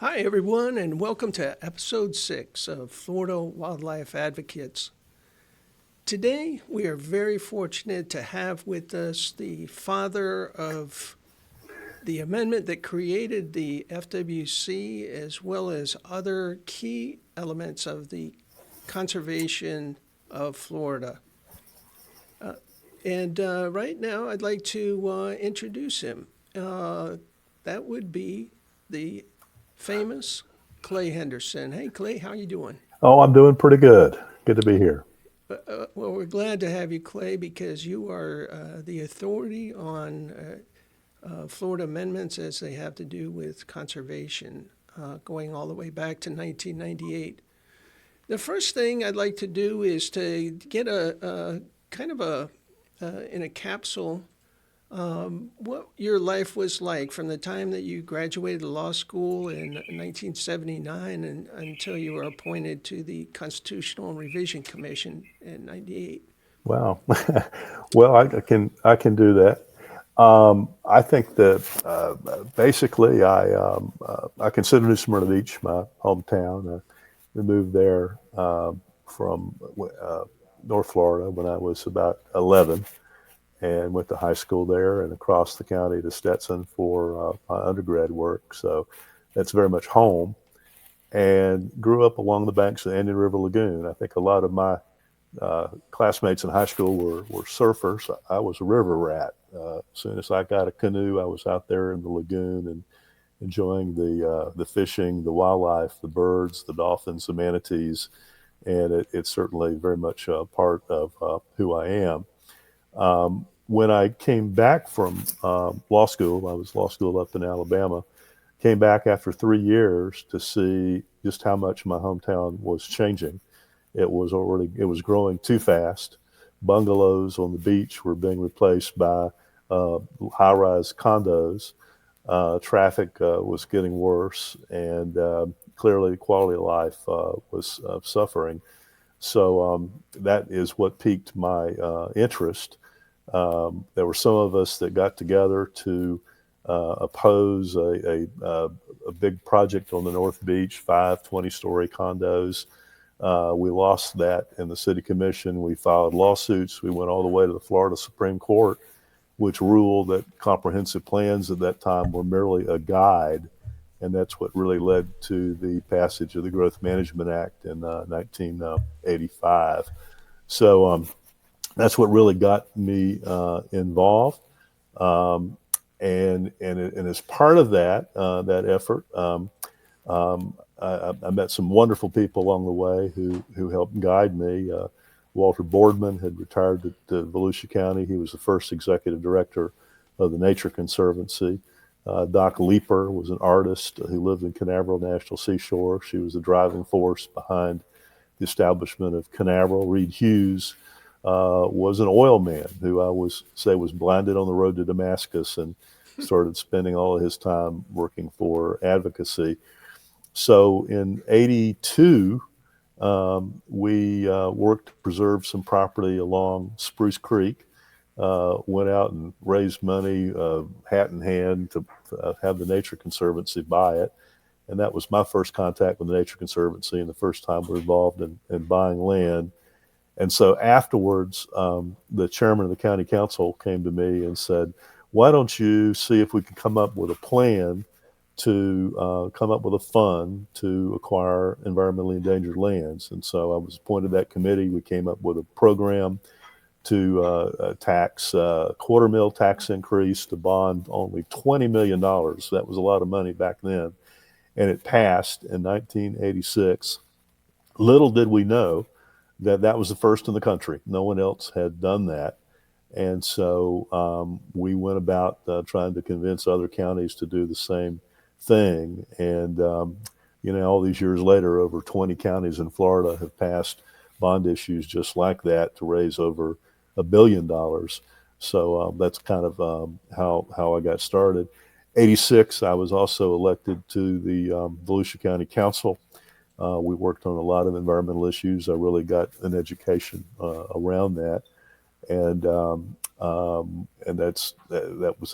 Hi, everyone, and welcome to episode 6 of Florida Wildlife Advocates. Today, we are very fortunate to have with us the father of the amendment that created the FWC, as well as other key elements of the conservation of Florida. And right now, I'd like to introduce him. That would be the famous Clay Henderson. Hey, Clay, how you doing? Oh, I'm doing pretty good. Good to be here. Well, we're glad to have you, Clay, because you are the authority on Florida amendments as they have to do with conservation, going all the way back to 1998. The first thing I'd like to do is to get a kind of in a capsule, what your life was like from the time that you graduated law school in 1979 and until you were appointed to the Constitutional Revision Commission in 98. Wow. Well, I can do that. I think that basically I consider New Smyrna Beach my hometown. We moved there from North Florida when I was about 11, and went to high school there and across the county to Stetson for my undergrad work. So that's very much home. And grew up along the banks of the Indian River Lagoon. I think a lot of my classmates in high school were surfers. I was a river rat. As soon as I got a canoe, I was out there in the lagoon and enjoying the fishing, the wildlife, the birds, the dolphins, the manatees, and it's certainly very much a part of who I am. When I came back from law school, I was law school up in Alabama. Came back after 3 years to see just how much my hometown was changing. It was growing too fast. Bungalows on the beach were being replaced by high-rise condos. Traffic was getting worse, and clearly quality of life was suffering. So that is what piqued my interest. There were some of us that got together to oppose a big project on the North Beach, 5 20-story condos. We lost that in the city commission. We filed lawsuits. We went all the way to the Florida Supreme Court, which ruled that comprehensive plans at that time were merely a guide. And that's what really led to the passage of the Growth Management Act in 1985. So that's what really got me involved. Um, and as part of that effort, I met some wonderful people along the way who helped guide me. Walter Boardman had retired to Volusia County. He was the first executive director of the Nature Conservancy. Doc Leeper was an artist who lived in Canaveral National Seashore. She was the driving force behind the establishment of Canaveral. Reed Hughes was an oil man who I was blinded on the road to Damascus and started spending all of his time working for advocacy. So in '82, we worked to preserve some property along Spruce Creek. Went out and raised money, hat in hand, to have the Nature Conservancy buy it. And that was my first contact with the Nature Conservancy and the first time we were involved in buying land. And so afterwards, the chairman of the county council came to me and said, why don't you see if we can come up with a plan to come up with a fund to acquire environmentally endangered lands. And so I was appointed to that committee. We came up with a program to tax quarter mil tax increase to bond only $20 million. That was a lot of money back then. And it passed in 1986. Little did we know that that was the first in the country. No one else had done that. And so we went about trying to convince other counties to do the same thing. And, all these years later, over 20 counties in Florida have passed bond issues just like that to raise over $1 billion. So that's kind of how I got started. '86, I was also elected to the Volusia County Council. We worked on a lot of environmental issues. I really got an education around that, and that was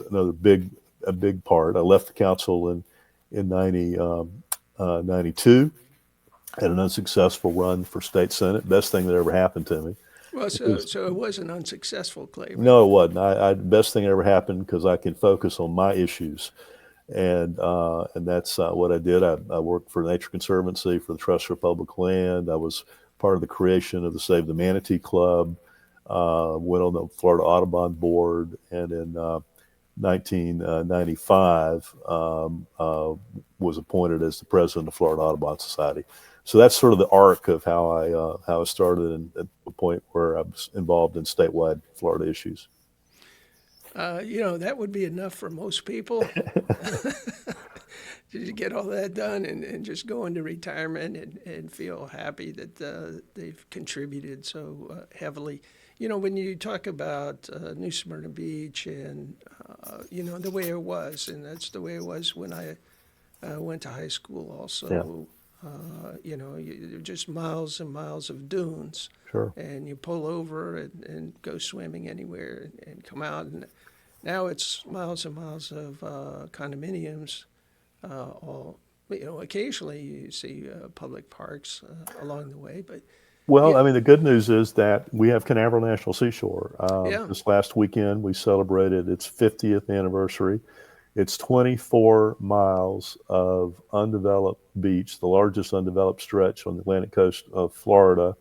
a big part. I left the council in '90. 1992. Had an unsuccessful run for state senate. Best thing that ever happened to me. Well, so Because, so it was an unsuccessful clay, right? no, it wasn't. Best thing that ever happened because I can focus on my issues, and that's what I did. I worked for Nature Conservancy for the Trust for Public Land. I was part of the creation of the Save the Manatee Club. Went on the Florida Audubon board, and in 1995 was appointed as the president of Florida Audubon Society. So that's sort of the arc of how I started, and at the point where I was involved in statewide Florida issues. That would be enough for most people. To get all that done and just go into retirement and feel happy that they've contributed so heavily. When you talk about New Smyrna Beach and, the way it was, and that's the way it was when I went to high school Yeah, also. Just miles and miles of dunes, sure. and you pull over and go swimming anywhere and come out. And now it's miles and miles of condominiums. All occasionally you see public parks along the way, but Well, yeah, I mean, the good news is that we have Canaveral National Seashore. yeah, This last weekend, we celebrated its 50th anniversary. It's 24 miles of undeveloped beach, the largest undeveloped stretch on the Atlantic coast of Florida.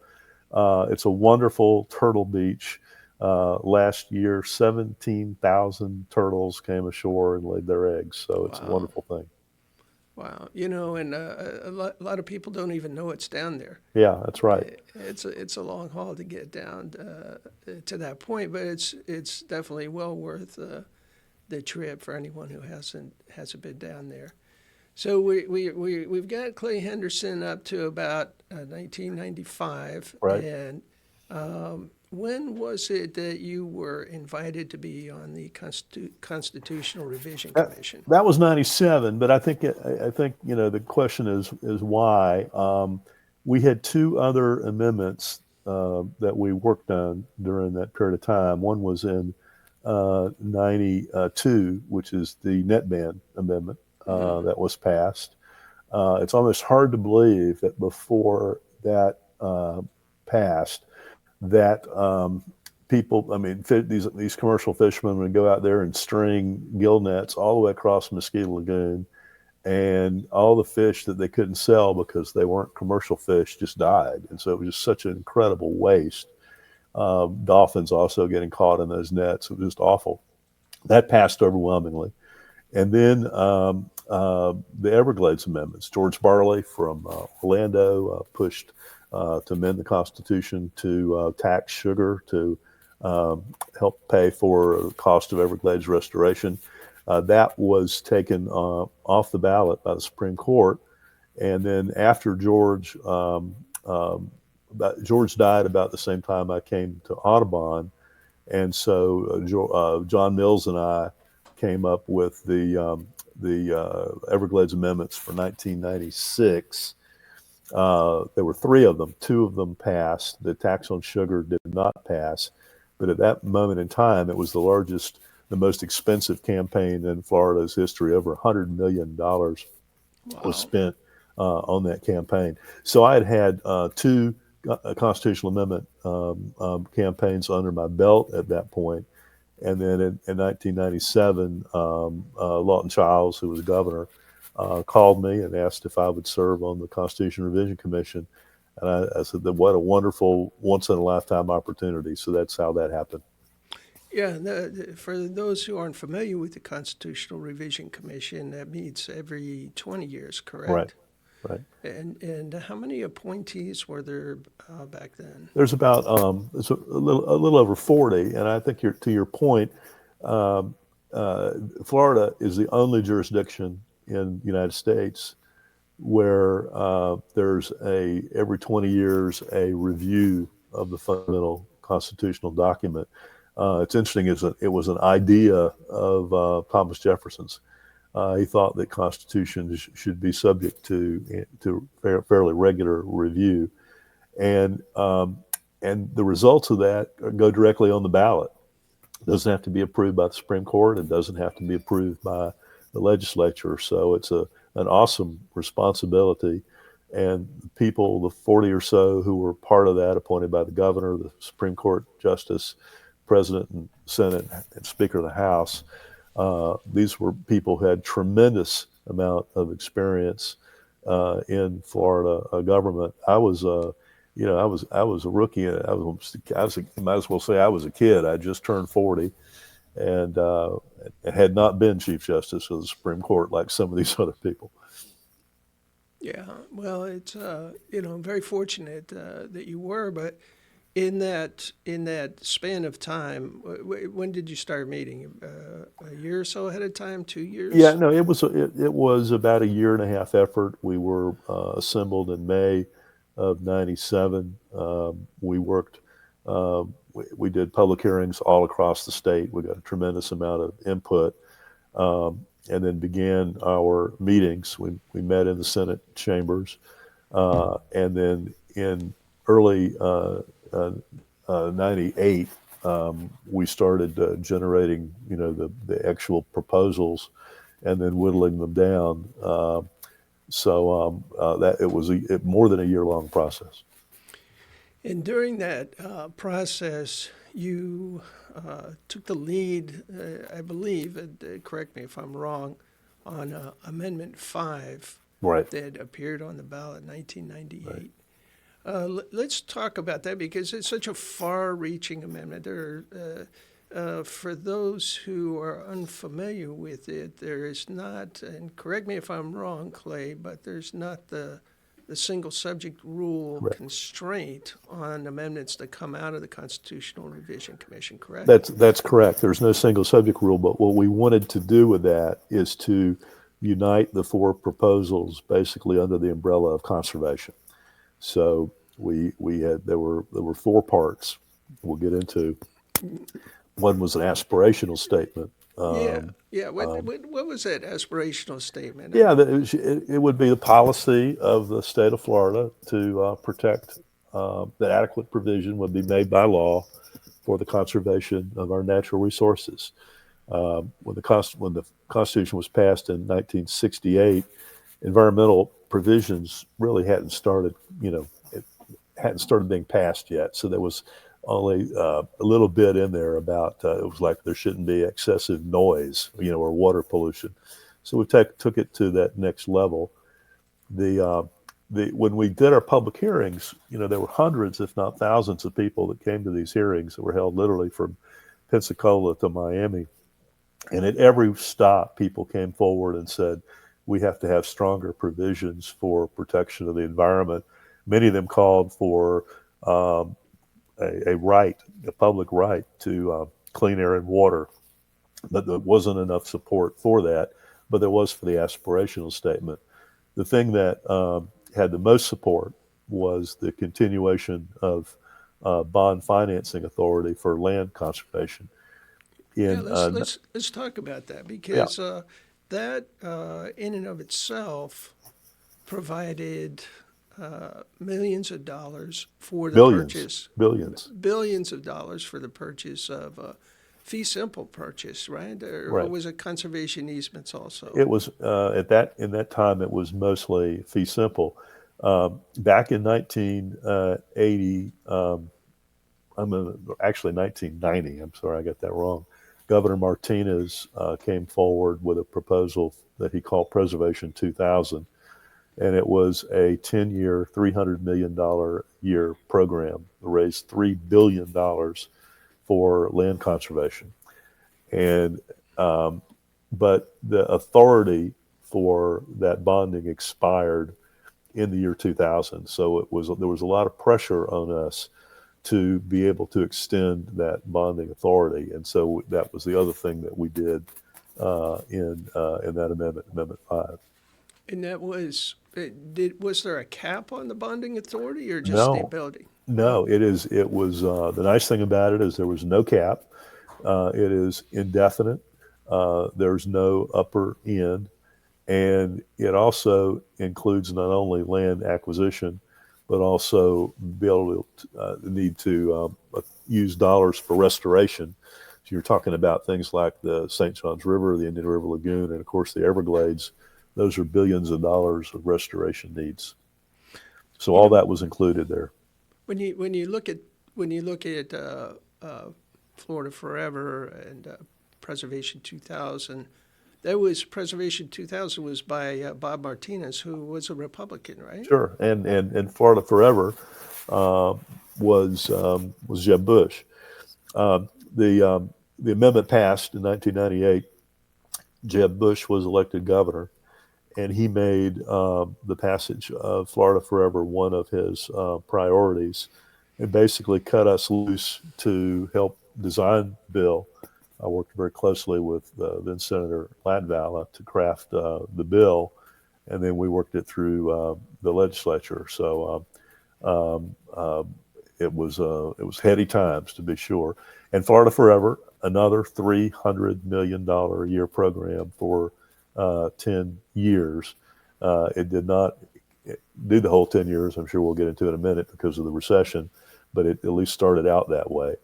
It's a wonderful turtle beach. Last year, 17,000 turtles came ashore and laid their eggs. So it's a wow, wonderful thing. wow. And a lot of people don't even know it's down there. Yeah, that's right. It's a long haul to get down to that point, but it's definitely well worth the trip for anyone who hasn't been down there. So we've got Clay Henderson up to about 1995, Right. and when was it that you were invited to be on the Constitutional Revision That, Commission? that was 97, but I think the question is why. We had two other amendments that we worked on during that period of time. One was in 92, which is the net ban amendment Hmm. that was passed. It's almost hard to believe that before that passed, that people, I mean, these commercial fishermen would go out there and string gill nets all the way across Mosquito Lagoon, and all the fish that they couldn't sell because they weren't commercial fish just died. And so it was just such an incredible waste. Dolphins also getting caught in those nets. It was just awful. That passed overwhelmingly. And then the Everglades amendments. George Barley from Orlando pushed to amend the Constitution to tax sugar to help pay for the cost of Everglades restoration. That was taken off the ballot by the Supreme Court. And then after George died about the same time I came to Audubon, and so John Mills and I came up with the Everglades amendments for 1996. There were three of them. Two of them passed. The tax on sugar did not pass. But at that moment in time, it was the largest, the most expensive campaign in Florida's history. Over $100 million was Wow. spent on that campaign. So I had two constitutional amendment campaigns under my belt at that point. And then in 1997, Lawton Childs, who was governor, called me and asked if I would serve on the Constitution Revision Commission. And I said that what a wonderful once in a lifetime opportunity. So that's how that happened. Yeah, for those who aren't familiar with the Constitutional Revision Commission, that meets every 20 years, Right, correct? right. And how many appointees were there back then? There's about it's a little over 40, and I think to your point, um, Florida is the only jurisdiction in the United States where there's every 20 years a review of the fundamental constitutional document. It's interesting. It was an idea of Thomas Jefferson's. He thought that constitutions should be subject to fairly regular review, and the results of that go directly on the ballot. It doesn't have to be approved by the Supreme Court. It doesn't have to be approved by the legislature. So it's a an awesome responsibility. And the people, the 40 or so who were part of that, appointed by the governor, the Supreme Court justice, president and Senate, and Speaker of the House, these were people who had tremendous amount of experience in Florida government. I was, I was a rookie. Might as well say I was a kid. I just turned 40, and had not been Chief Justice of the Supreme Court like some of these other people. Yeah, well, it's very fortunate that you were, but in that span of time, when did you start meeting? A year or so ahead of time? 2 years? Yeah, no, it was about a year and a half effort. We were assembled in May of '97. We worked. We did public hearings all across the state. We got a tremendous amount of input, and then began our meetings. We met in the Senate chambers, and then in early '98, we started generating, the actual proposals, and then whittling them down. That it was more than a year-long process. And during that process, you took the lead, I believe, correct me if I'm wrong, on Amendment 5 Right. that appeared on the ballot in 1998. Let's talk about that because it's such a far-reaching amendment. For those who are unfamiliar with it, there is not, and correct me if I'm wrong, Clay, but there's not the single subject rule Correct. constraint on amendments that come out of the Constitutional Revision Commission, correct? That's correct. There's no single subject rule, but what we wanted to do with that is to unite the four proposals basically under the umbrella of conservation. So there were four parts we'll get into. One was an aspirational statement. Yeah. What was that aspirational statement? Yeah, it would be the policy of the state of Florida to protect, that adequate provision would be made by law for the conservation of our natural resources. When the Constitution was passed in 1968, environmental provisions really hadn't started being passed yet. So there was only a little bit in there about it was like there shouldn't be excessive noise, or water pollution. So we took it to that next level. When we did our public hearings, there were hundreds, if not thousands, of people that came to these hearings that were held literally from Pensacola to Miami. And at every stop, people came forward and said, we have to have stronger provisions for protection of the environment. Many of them called for a public right to clean air and water. But there wasn't enough support for that, but there was for the aspirational statement. The thing that had the most support was the continuation of bond financing authority for land conservation. Let's talk about that because that in and of itself provided millions of dollars for the purchase. Billions of dollars for the purchase of a fee simple purchase, right? Or was it conservation easements also? It was in that time it was mostly fee simple. Back in 1980, actually 1990. I'm sorry, I got that wrong. Governor Martinez came forward with a proposal that he called Preservation 2000. And it was a 10-year, $300 million year program that raised $3 billion for land conservation. And but the authority for that bonding expired in the year 2000. So there was a lot of pressure on us to be able to extend that bonding authority. And so that was the other thing that we did in that Amendment 5. And that was there a cap on the bonding authority or just No. the ability? No, it was the nice thing about it is there was no cap. It is indefinite. There's no upper end, and it also includes not only land acquisition, but also be able to need to use dollars for restoration. So you're talking about things like the St. Johns River, the Indian River Lagoon, and of course the Everglades those are billions of dollars of restoration needs. So You all know, that was included there. when you look at Florida Forever and Preservation 2000, that was Preservation 2000 was by Bob Martinez, who was a Republican, right? Sure, and Florida Forever uh, was Jeb Bush. Um, the amendment passed in 1998. Jeb Bush was elected governor, and he made the passage of Florida Forever one of his priorities, and basically cut us loose to help design the bill. I worked very closely with then Senator Latvala to craft the bill, and then we worked it through the legislature. So it was heady times, to be sure. And Florida Forever, another $300 million a year program for 10 years. It did not do the whole 10 years. I'm sure we'll get into it in a minute because of the recession, but it at least started out that way.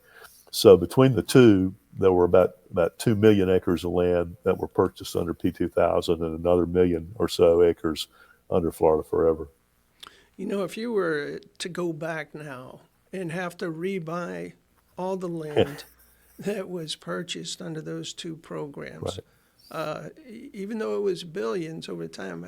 So between the two, there were about 2 million acres of land that were purchased under P2000 and another million or so acres under Florida Forever. You know, if you were to go back now and have to rebuy all the land that was purchased under those two programs, even though it was billions over time,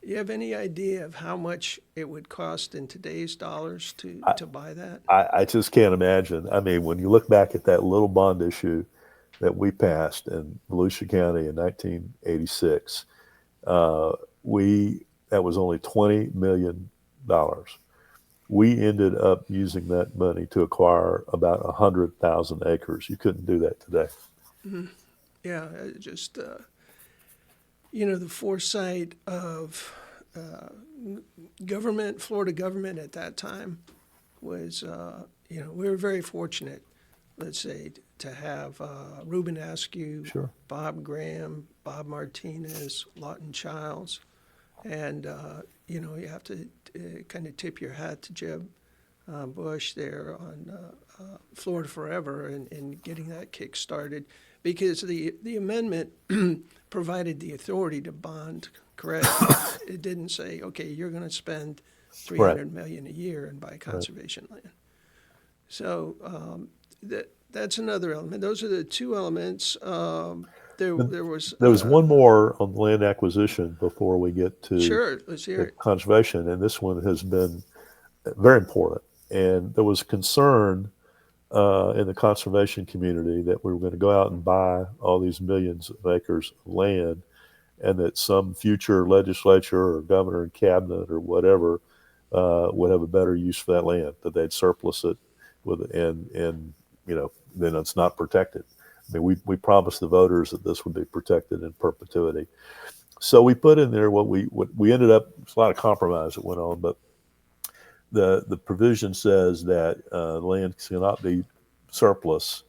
you have any idea of how much it would cost in today's dollars to buy that? I just can't imagine. I mean, when you look back at that little bond issue that we passed in Volusia County in 1986, that was only $20 million. We ended up using that money to acquire about 100,000 acres. You couldn't do that today. Yeah, just the foresight of government, Florida government at that time was, we were very fortunate, let's say, to have Reuben Askew, Sure. Bob Graham, Bob Martinez, Lawton Childs, and, you have to kind of tip your hat to Jeb Bush there on Florida Forever and getting that kick started, because the amendment provided the authority to bond, correct? It didn't say, okay, you're going to spend $300 million a year and buy conservation land. So that's another element. Those are the two elements. There was one more on land acquisition before we get to sure. Let's hear it. conservation, and this one has been very important. And there was concern in the conservation community that we were going to go out and buy all these millions of acres of land, and that some future legislature or governor and cabinet or whatever would have a better use for that land, that they'd surplus it and then it's not protected. I mean, we promised the voters that this would be protected in perpetuity. So we put in there what we ended up. It's a lot of compromise that went on, but the provision says that land cannot be surplus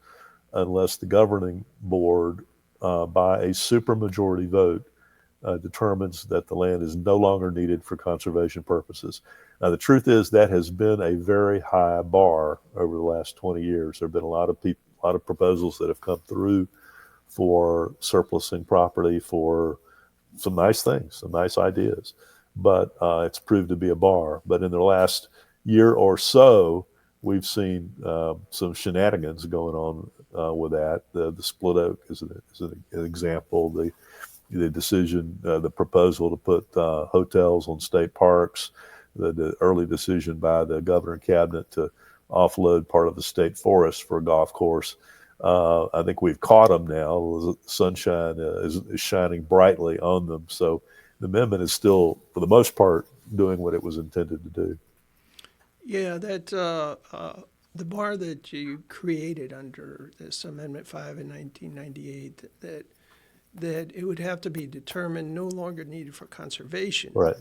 unless the governing board, by a supermajority vote, determines that the land is no longer needed for conservation purposes. Now, the truth is that has been a very high bar over the last 20 years. There have been a lot of proposals that have come through for surplusing property for some nice things, some nice ideas, but it's proved to be a bar. But in the last year or so, we've seen some shenanigans going on with that. The split oak is an example. The decision, the proposal to put hotels on state parks, the early decision by the governor and cabinet to offload part of the state forest for a golf course. I think we've caught them now. The sunshine is shining brightly on them. So the amendment is still, for the most part, doing what it was intended to do. Yeah, that the bar that you created under this Amendment 5 in 1998, that it would have to be determined no longer needed for conservation. Right.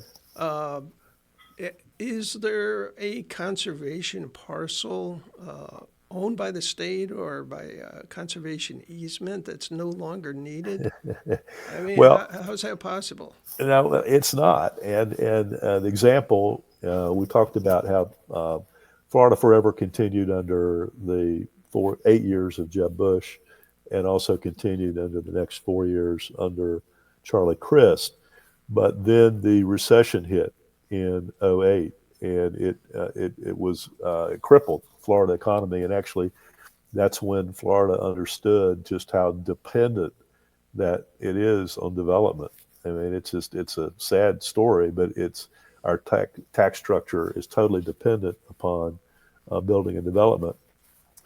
Is there a conservation parcel owned by the state or by a conservation easement that's no longer needed? I mean, Well, how's that possible? no, it's not. And the example, we talked about how Florida Forever continued under the 8 years of Jeb Bush, and also continued under the next 4 years under Charlie Crist. But then the recession hit in '08, and it crippled Florida economy. And actually, that's when Florida understood just how dependent that it is on development. I mean, it's a sad story, but it's our tax structure is totally dependent upon building and development.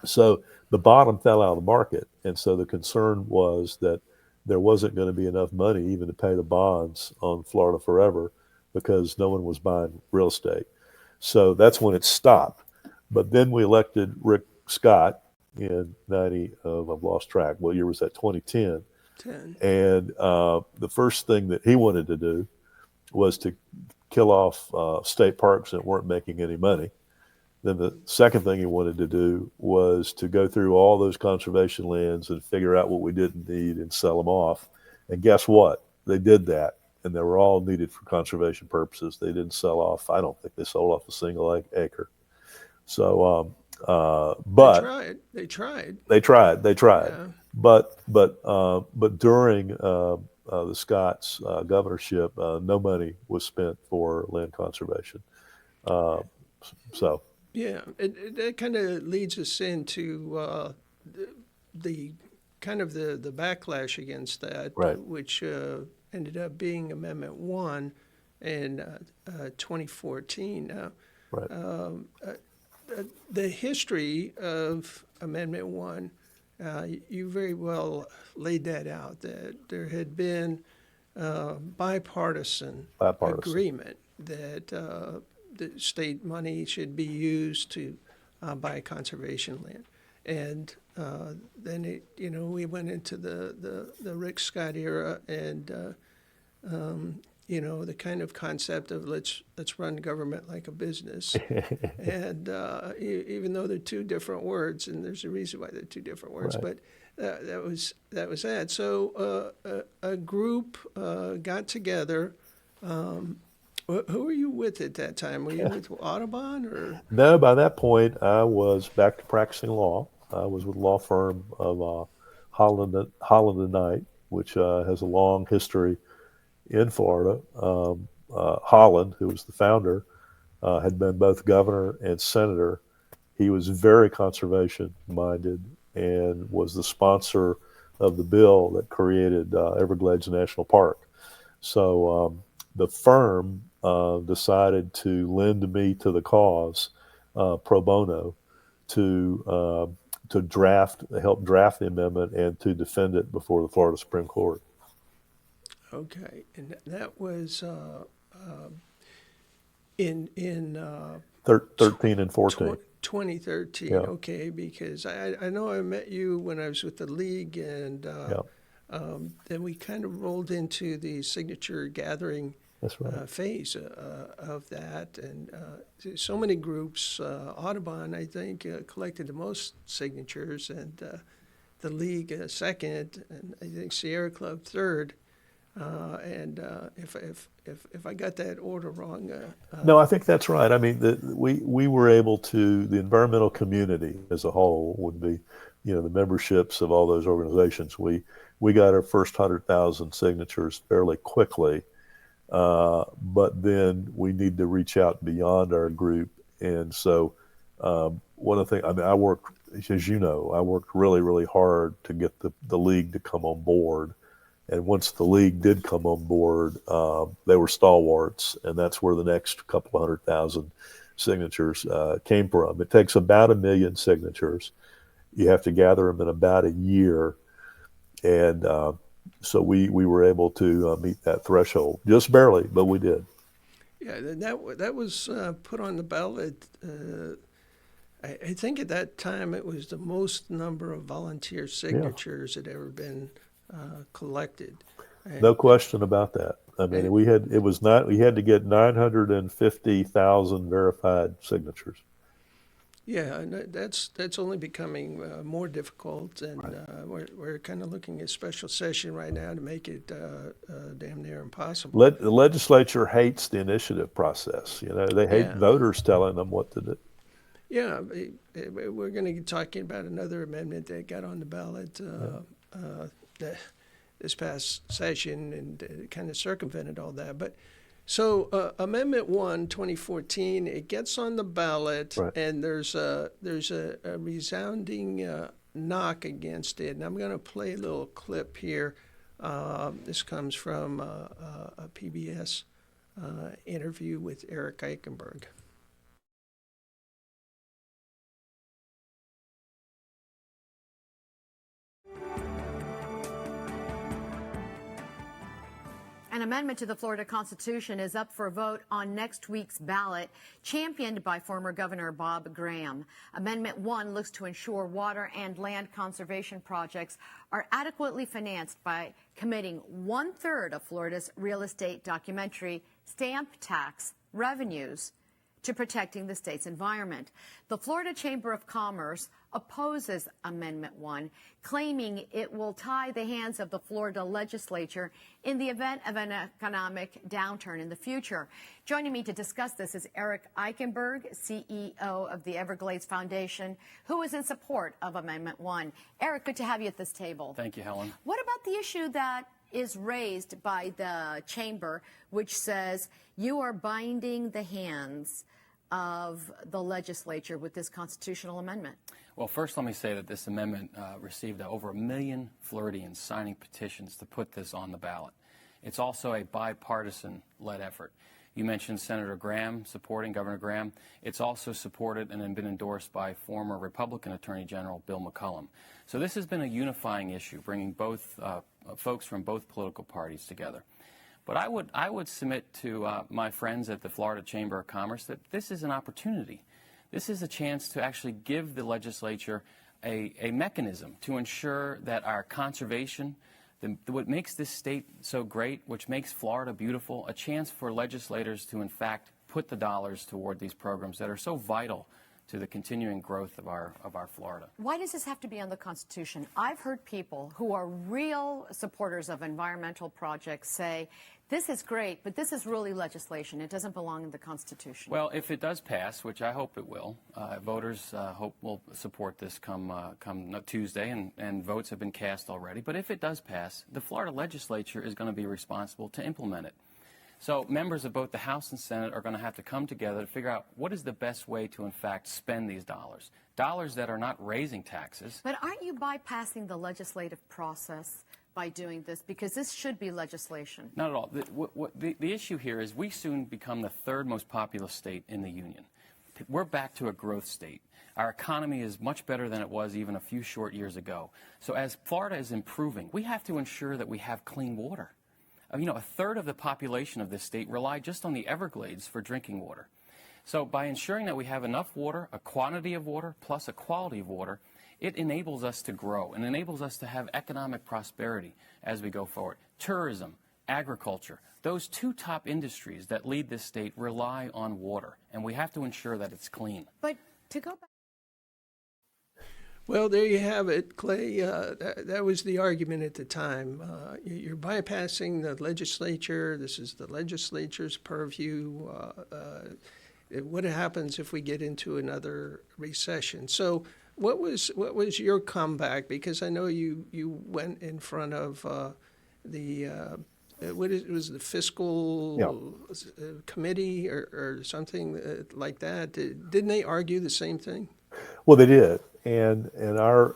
So the bottom fell out of the market, and so the concern was that there wasn't going to be enough money even to pay the bonds on Florida Forever because no one was buying real estate. So that's when it stopped. But then we elected Rick Scott in 90, I've lost track. What year was that? 2010. 10. And the first thing that he wanted to do was to kill off state parks that weren't making any money. Then the second thing he wanted to do was to go through all those conservation lands and figure out what we didn't need and sell them off. And guess what? They did that, and they were all needed for conservation purposes. They didn't sell off. I don't think they sold off a single acre. So, but They tried. Yeah. But during the Scots governorship, no money was spent for land conservation. So. Yeah, that kind of leads us into the kind of the backlash against that, Right. which ended up being Amendment 1 in 2014. Now, Right. the history of Amendment 1, you very well laid that out, that there had been bipartisan agreement that the state money should be used to buy conservation land. And then we went into the Rick Scott era, and the kind of concept of let's run government like a business. And even though they're two different words, and there's a reason why they're two different words, Right. but that was that. So a group got together. Who were you with at that time? Were you with Audubon or? No, by that point, I was back to practicing law. I was with a law firm of Holland and Knight, which has a long history in Florida. Holland, who was the founder, had been both governor and senator. He was very conservation minded and was the sponsor of the bill that created Everglades National Park. So the firm decided to lend me to the cause pro bono to help draft the amendment and to defend it before the Florida Supreme Court. Okay, and that was in 13 and 14. 2013. Yeah. Okay, because I know I met you when I was with the league, and then we kind of rolled into the signature gathering. That's right. Phase of that, and so many groups. Audubon, I think, collected the most signatures, and the league second, and I think Sierra Club third. And if I got that order wrong, no, I think that's right. I mean, we were able to, the environmental community as a whole would be, the memberships of all those organizations. We got our first 100,000 signatures fairly quickly. But then we need to reach out beyond our group. And so one of the things, I mean, I worked really, really hard to get the league to come on board. And once the league did come on board, they were stalwarts. And that's where the next couple of 100,000 signatures came from. It takes about 1 million signatures. You have to gather them in about a year. And so we were able to meet that threshold, just barely, but we did. Yeah, that was put on the ballot. I think at that time it was the most number of volunteer signatures that ever been collected. And, no question about that. I mean, we had to get 950,000 verified signatures. Yeah, and that's only becoming more difficult, and Right. we're kind of looking at special session right now to make it damn near impossible. The legislature hates the initiative process. They hate voters telling them what to do. Yeah, we're going to be talking about another amendment that got on the ballot. this past session and kind of circumvented all that. But so Amendment 1, 2014, it gets on the ballot, Right. and there's a resounding knock against it. And I'm going to play a little clip here. This comes from a PBS interview with Eric Eichenberg. An amendment to the Florida Constitution is up for a vote on next week's ballot, championed by former Governor Bob Graham. Amendment 1 looks to ensure water and land conservation projects are adequately financed by committing 1/3 of Florida's real estate documentary stamp tax revenues to protecting the state's environment. The Florida Chamber of Commerce opposes Amendment 1, claiming it will tie the hands of the Florida legislature in the event of an economic downturn in the future. Joining me to discuss this is Eric Eichenberg, CEO of the Everglades Foundation, who is in support of Amendment 1. Eric, good to have you at this table. Thank you, Helen. What about the issue that is raised by the chamber, which says you are binding the hands of the legislature with this constitutional amendment? Well, first let me say that this amendment received over 1 million Floridians signing petitions to put this on the ballot. It's also a bipartisan-led effort. You mentioned Senator Graham supporting Governor Graham. It's also supported and been endorsed by former Republican Attorney General Bill McCollum. So this has been a unifying issue, bringing both folks from both political parties together. But I would submit to my friends at the Florida Chamber of Commerce that this is an opportunity. This is a chance to actually give the legislature a mechanism to ensure that our conservation, what makes this state so great, which makes Florida beautiful, a chance for legislators to, in fact, put the dollars toward these programs that are so vital to the continuing growth of our Florida. Why does this have to be on the Constitution? I've heard people who are real supporters of environmental projects say, this is great, but this is really legislation. It doesn't belong in the Constitution. Well, if it does pass, which I hope it will, voters hope will support this come Tuesday, and votes have been cast already. But if it does pass, the Florida legislature is going to be responsible to implement it. So members of both the House and Senate are going to have to come together to figure out what is the best way to, in fact, spend these dollars. Dollars that are not raising taxes. But aren't you bypassing the legislative process by doing this? Because this should be legislation. Not at all. The issue here is we soon become the third most populous state in the Union. We're back to a growth state. Our economy is much better than it was even a few short years ago. So as Florida is improving, we have to ensure that we have clean water. You know, 1/3 of the population of this state rely just on the Everglades for drinking water. So by ensuring that we have enough water, a quantity of water, plus a quality of water, it enables us to grow and enables us to have economic prosperity as we go forward. Tourism, agriculture, those two top industries that lead this state rely on water, and we have to ensure that it's clean. But to go back. Well, there you have it, Clay. That was the argument at the time. You're bypassing the legislature. This is the legislature's purview. What happens if we get into another recession? So what was your comeback? Because I know you went in front of was the fiscal committee or something like that. Didn't they argue the same thing? Well, they did, and our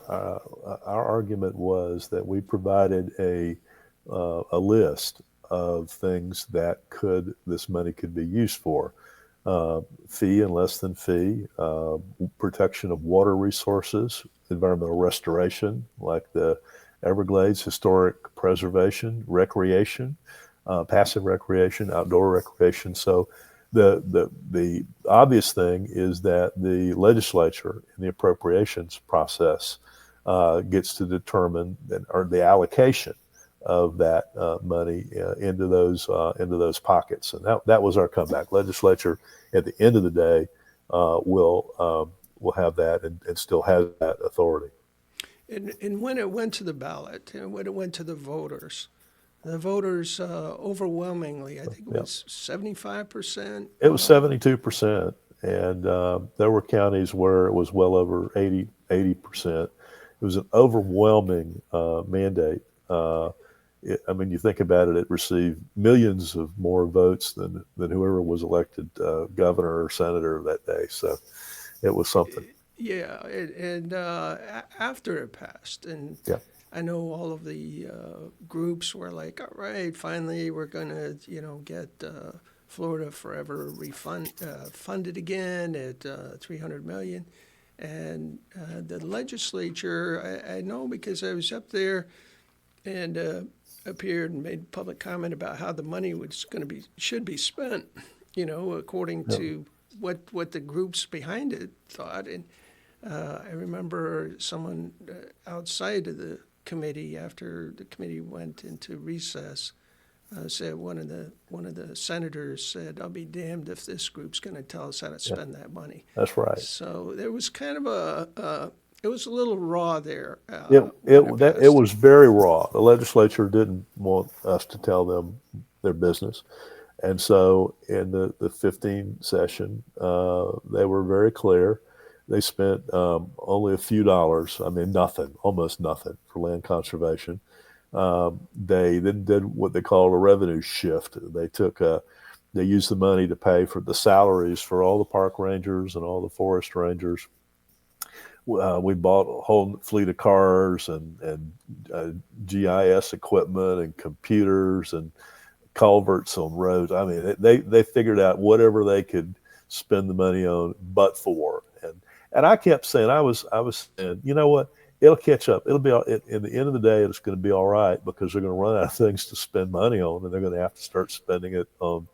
argument was that we provided a list of things that this money could be used for. Fee and less than fee, protection of water resources, environmental restoration like the Everglades, historic preservation, recreation, passive recreation, outdoor recreation. So the obvious thing is that the legislature in the appropriations process gets to determine the allocation of that money into those pockets, and that was our comeback. Legislature, at the end of the day, will have that and still has that authority. And when it went to the ballot and when it went to the voters overwhelmingly, I think it was 75%. It was 72%, and there were counties where it was well over 80%. It was an overwhelming mandate. I mean, you think about it, it received millions of more votes than whoever was elected governor or senator that day. So it was something. Yeah, and after it passed, and Yeah. I know all of the groups were like, "All right, finally, we're gonna, get Florida Forever funded again at $300 million." And the legislature, I know because I was up there and appeared and made public comment about how the money should be spent, according Yeah. to what the groups behind it thought. And I remember someone outside of the committee, after the committee went into recess, said one of the senators said, "I'll be damned if this group's going to tell us how to spend that money." That's right. So there was kind of it was a little raw there. It was very raw. The legislature didn't want us to tell them their business. And so in the 15 session, they were very clear. They spent only a few dollars, I mean, nothing, almost nothing for land conservation. They then did what they called a revenue shift. They used the money to pay for the salaries for all the park rangers and all the forest rangers. We bought a whole fleet of cars and GIS equipment and computers and culverts on roads. I mean, they figured out whatever they could spend the money on, but for. And I kept saying, I was saying, you know what? It'll catch up. It'll be in the end of the day, it's going to be all right, because they're going to run out of things to spend money on, and they're going to have to start spending it on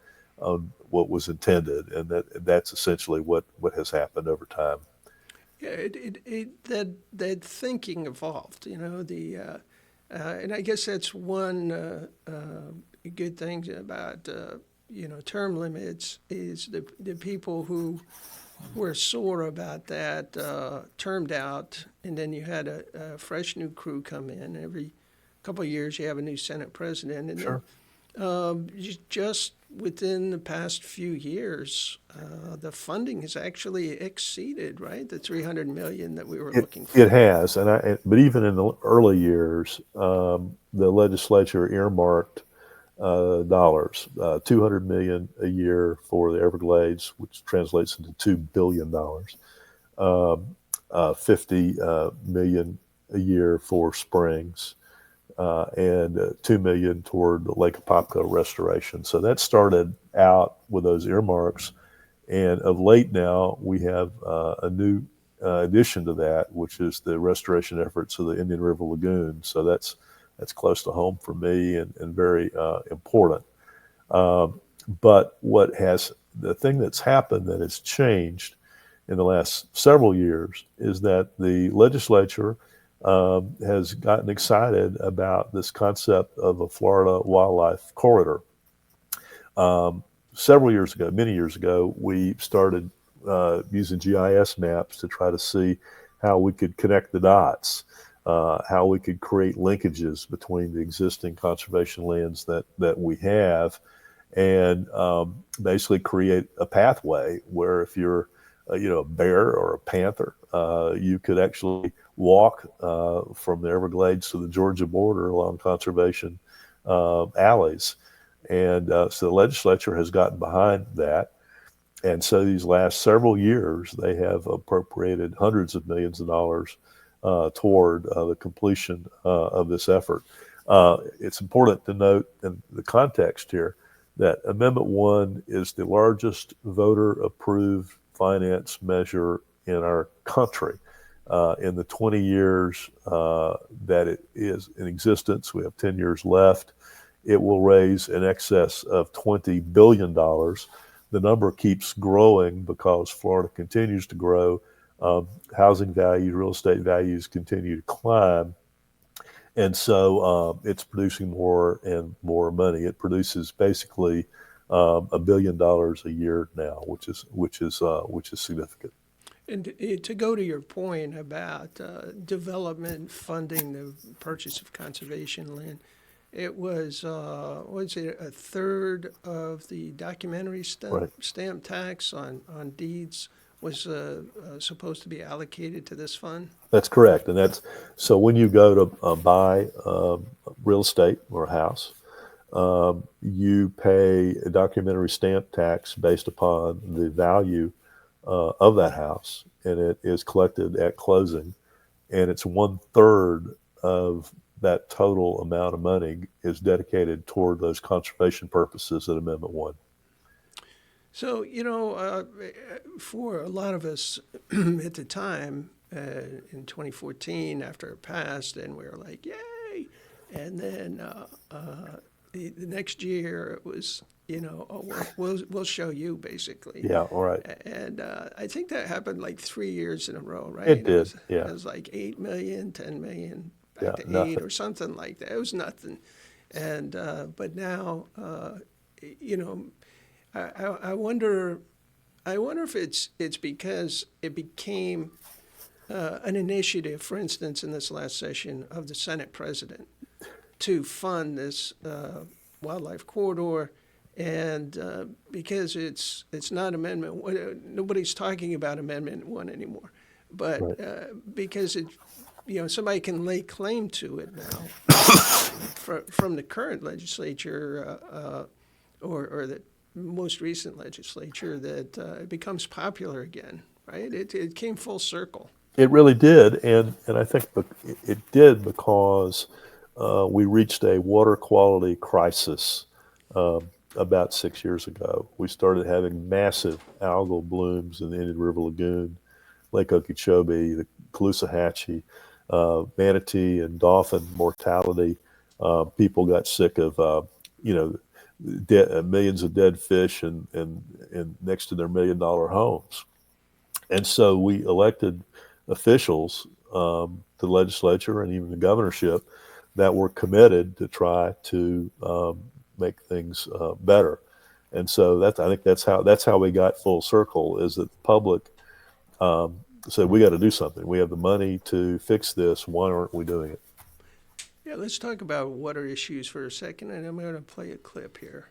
what was intended, and that's essentially what has happened over time. Yeah, that thinking evolved, and I guess that's one good thing about term limits is the people who were sore about that termed out, and then you had a fresh new crew come in. Every couple of years you have a new Senate president, and Sure. then just within the past few years, the funding has actually exceeded, right, the $300 million that we were looking for. It has, but even in the early years, the legislature earmarked dollars, $200 million a year for the Everglades, which translates into $2 billion, $50 million a year for Springs, and $2 million toward the Lake Apopka restoration. So that started out with those earmarks, and of late now we have a new addition to that, which is the restoration efforts of the Indian River Lagoon. So that's close to home for me and very important. But the thing that's happened that has changed in the last several years is that the legislature has gotten excited about this concept of a Florida wildlife corridor. Many years ago, we started using GIS maps to try to see how we could connect the dots, how we could create linkages between the existing conservation lands that we have, and basically create a pathway where if you're a bear or a panther, you could actually walk from the Everglades to the Georgia border along conservation alleys. And so the legislature has gotten behind that. And so these last several years, they have appropriated hundreds of millions of dollars toward the completion of this effort. It's important to note in the context here that Amendment 1 is the largest voter-approved finance measure in our country. In the 20 years that it is in existence, we have 10 years left, it will raise in excess of $20 billion. The number keeps growing because Florida continues to grow. Housing values, real estate values continue to climb. And so it's producing more and more money. It produces basically $1 billion a year now, which is significant. And to go to your point about development funding the purchase of conservation land, it was a third of the documentary stamp tax on deeds was supposed to be allocated to this fund? That's correct. And that's so when you go to buy real estate or a house, you pay a documentary stamp tax based upon the value of that house, and it is collected at closing, and it's 1/3 of that total amount of money is dedicated toward those conservation purposes in Amendment 1. So, for a lot of us at the time, in 2014, after it passed, and we were like, yay! And then the next year it was, oh, we'll show you, basically. Yeah, all right. And I think that happened like 3 years in a row, right? It did, yeah. It was like 8 million, 10 million, back Yeah, to 8 nothing. or something like that. It was nothing. And but now, I wonder if it's because it became an initiative, for instance, in this last session of the Senate president, to fund this wildlife corridor, and because it's not Amendment 1, nobody's talking about Amendment 1 anymore, but Right. because it, somebody can lay claim to it now from the current legislature or the most recent legislature, that it becomes popular again, right? It came full circle. It really did, and I think it did because we reached a water quality crisis about 6 years ago. We started having massive algal blooms in the Indian River Lagoon, Lake Okeechobee, the Caloosahatchee, manatee and dolphin mortality. People got sick of, millions of dead fish and next to their $1 million homes. And so we elected officials, the legislature and even the governorship, that were committed to try to make things better. And so I think that's how we got full circle, is that the public said, we got to do something. We have the money to fix this. Why aren't we doing it? Yeah, let's talk about water issues for a second, and I'm going to play a clip here.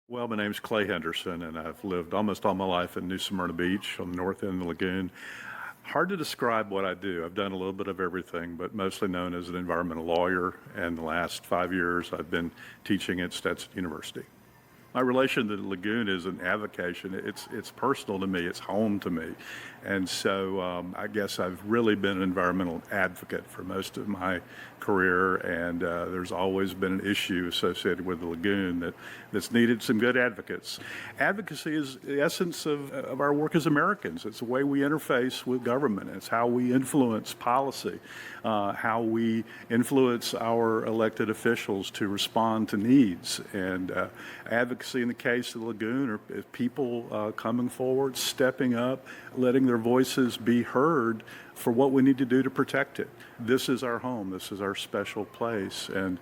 Well, my name's Clay Henderson, and I've lived almost all my life in New Smyrna Beach on the north end of the lagoon. Hard to describe what I do. I've done a little bit of everything, but mostly known as an environmental lawyer. And the last 5 years, I've been teaching at Stetson University. My relation to the lagoon is an avocation. It's personal to me. It's home to me. And so I guess I've really been an environmental advocate for most of my career, and there's always been an issue associated with the lagoon that's needed some good advocates. Advocacy is the essence of our work as Americans. It's the way we interface with government. It's how we influence policy, how we influence our elected officials to respond to needs. And advocacy in the case of the lagoon are people coming forward, stepping up, letting their voices be heard for what we need to do to protect it. This is our home. This is our special place, and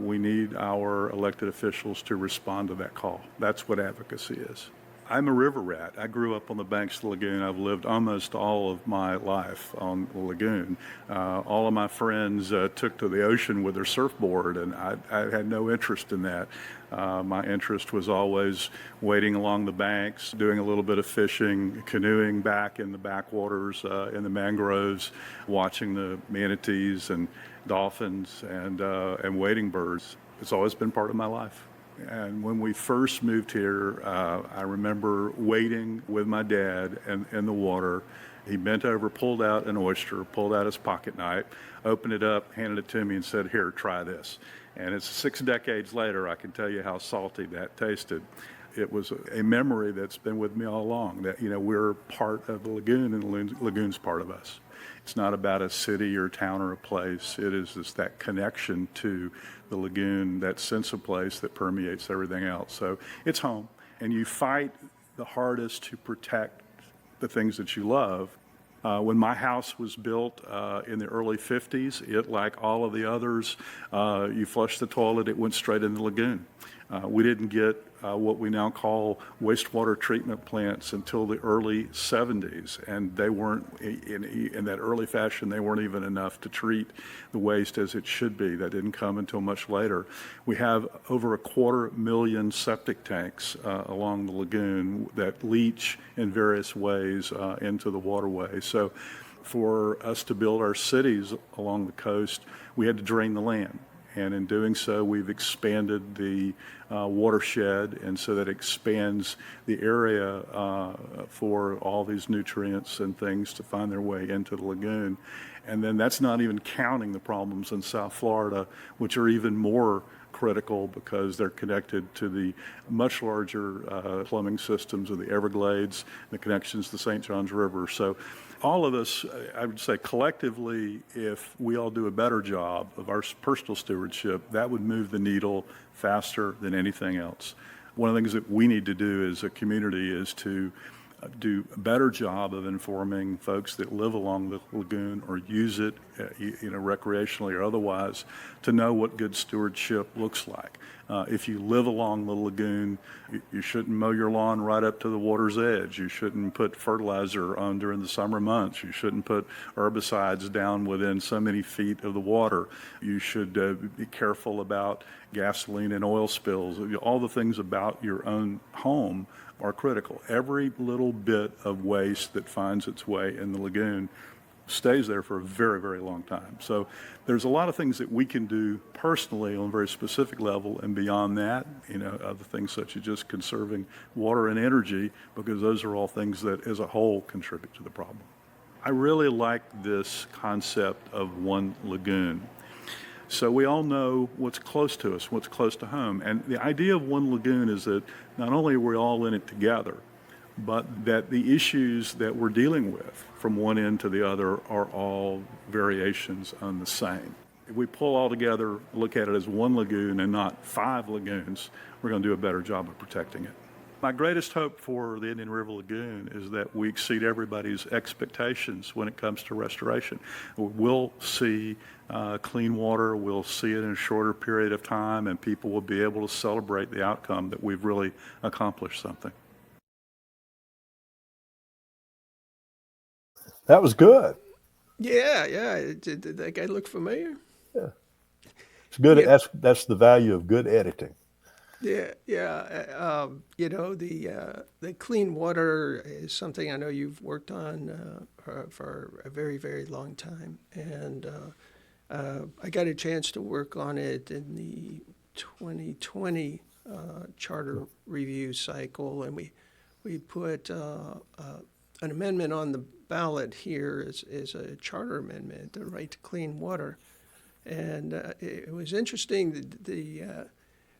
we need our elected officials to respond to that call. That's what advocacy is. I'm a river rat. I grew up on the banks of the lagoon. I've lived almost all of my life on the lagoon. All of my friends took to the ocean with their surfboard, and I had no interest in that. My interest was always wading along the banks, doing a little bit of fishing, canoeing back in the backwaters, in the mangroves, watching the manatees and dolphins and wading birds. It's always been part of my life. And when we first moved here, I remember wading with my dad in the water. He bent over, pulled out an oyster, pulled out his pocket knife, opened it up, handed it to me, and said, "Here, try this." And it's 6 decades later, I can tell you how salty that tasted. It was a memory that's been with me all along, that, we're part of the lagoon and the lagoon's part of us. It's not about a city or town or a place. It is just that connection to the lagoon, that sense of place that permeates everything else. So it's home, and you fight the hardest to protect the things that you love. When my house was built in the early 50s, it, like all of the others, you flushed the toilet, it went straight in the lagoon. We didn't get what we now call wastewater treatment plants until the early 70s, and they weren't, in that early fashion, they weren't even enough to treat the waste as it should be. That didn't come until much later. We have over 250,000 septic tanks along the lagoon that leach in various ways into the waterway. So for us to build our cities along the coast, we had to drain the land. And in doing so, we've expanded the watershed, and so that expands the area for all these nutrients and things to find their way into the lagoon. And then that's not even counting the problems in South Florida, which are even more critical because they're connected to the much larger plumbing systems of the Everglades, the connections to the St. Johns River. So all of us, I would say collectively, if we all do a better job of our personal stewardship, that would move the needle faster than anything else. One of the things that we need to do as a community is to do a better job of informing folks that live along the lagoon or use it, recreationally or otherwise, to know what good stewardship looks like. If you live along the lagoon, you shouldn't mow your lawn right up to the water's edge. You shouldn't put fertilizer on during the summer months. You shouldn't put herbicides down within so many feet of the water. You should be careful about gasoline and oil spills. All the things about your own home are critical. Every little bit of waste that finds its way in the lagoon stays there for a very, very long time. So there's a lot of things that we can do personally on a very specific level, and beyond that, other things such as just conserving water and energy, because those are all things that as a whole contribute to the problem. I really like this concept of one lagoon. So we all know what's close to us, what's close to home. And the idea of one lagoon is that not only are we all in it together, but that the issues that we're dealing with from one end to the other are all variations on the same. If we pull all together, look at it as one lagoon and not 5 lagoons, we're going to do a better job of protecting it. My greatest hope for the Indian River Lagoon is that we exceed everybody's expectations when it comes to restoration. We'll see clean water, we'll see it in a shorter period of time, and people will be able to celebrate the outcome that we've really accomplished something. That was good. Yeah. Did that guy look familiar? Yeah. It's good. Yeah. That's the value of good editing. Yeah. The clean water is something I know you've worked on for a very, very long time. And I got a chance to work on it in the 2020 charter review cycle, and we put an amendment on the ballot here is a charter amendment, the right to clean water. And it was interesting that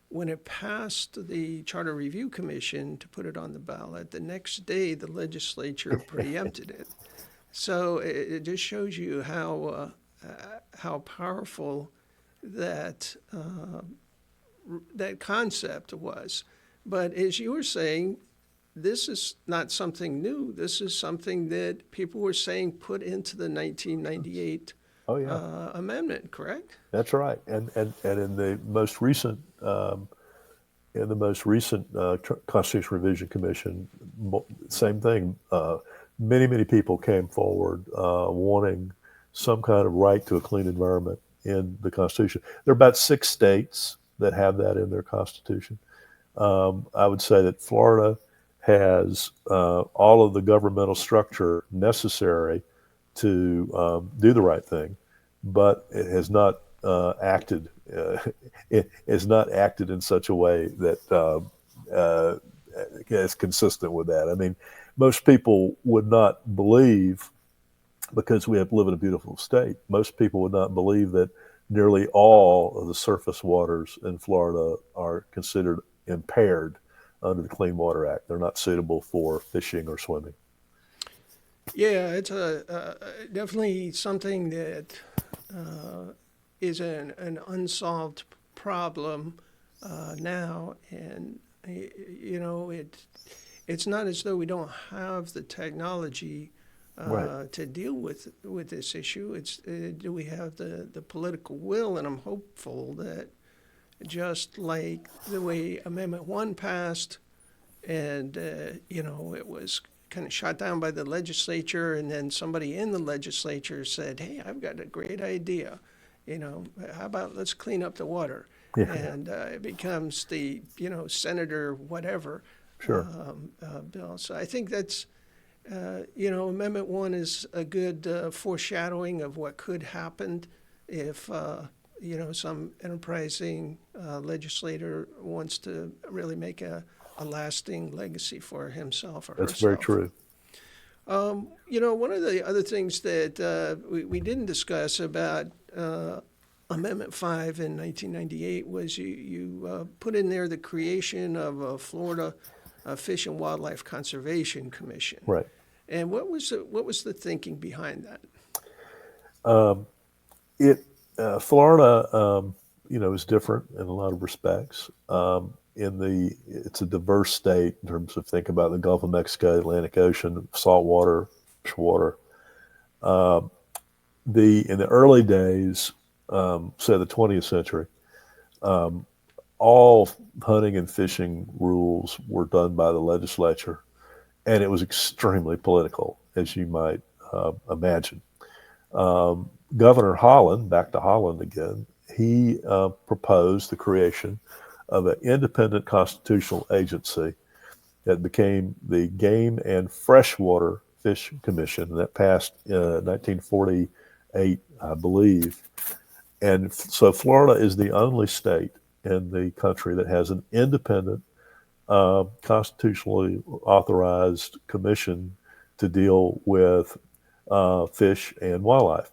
when it passed the Charter Review Commission to put it on the ballot, the next day the legislature preempted it. So it just shows you how powerful that concept was. But as you were saying, this is not something new. This is something that people were saying put into the 1998 amendment, correct? That's right. And in the most recent Constitution Revision Commission, same thing. Many people came forward wanting some kind of right to a clean environment in the Constitution. There are about 6 states that have that in their Constitution. I would say that Florida has all of the governmental structure necessary to do the right thing, but it has not acted. It has not acted in such a way that is consistent with that. I mean, most people would not believe, because we live in a beautiful state, most people would not believe that nearly all of the surface waters in Florida are considered impaired under the Clean Water Act. They're not suitable for fishing or swimming. Yeah, it's definitely something that is an unsolved problem now, and it's not as though we don't have the technology Right. to deal with this issue. It's do we have the political will? And I'm hopeful that just like the way Amendment 1 passed, and, it was kind of shot down by the legislature, and then somebody in the legislature said, hey, I've got a great idea. How about let's clean up the water? Yeah. And it becomes the, Senator whatever Sure. bill. So I think that's, Amendment 1 is a good foreshadowing of what could happen if, some enterprising legislator wants to really make a lasting legacy for himself or herself. That's very true. One of the other things that we didn't discuss about Amendment 5 in 1998 was you put in there the creation of a Florida Fish and Wildlife Conservation Commission. Right. And what was the thinking behind that? Florida, is different in a lot of respects. It's a diverse state in terms of think about the Gulf of Mexico, Atlantic Ocean, salt water, fresh water. In the early days, say the 20th century, all hunting and fishing rules were done by the legislature, and it was extremely political, as you might imagine. Governor Holland, back to Holland again, he proposed the creation of an independent constitutional agency that became the Game and Freshwater Fish Commission, and that passed in 1948, I believe. And so Florida is the only state in the country that has an independent, constitutionally authorized commission to deal with fish and wildlife.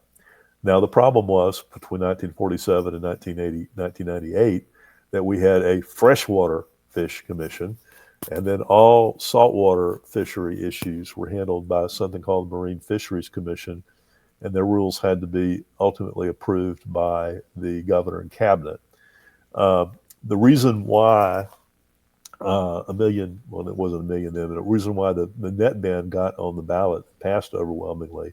Now, the problem was between 1947 and 1998 that we had a freshwater fish commission, and then all saltwater fishery issues were handled by something called the Marine Fisheries Commission, and their rules had to be ultimately approved by the governor and cabinet. The reason why it wasn't a million then, but the reason why the net ban got on the ballot, passed overwhelmingly,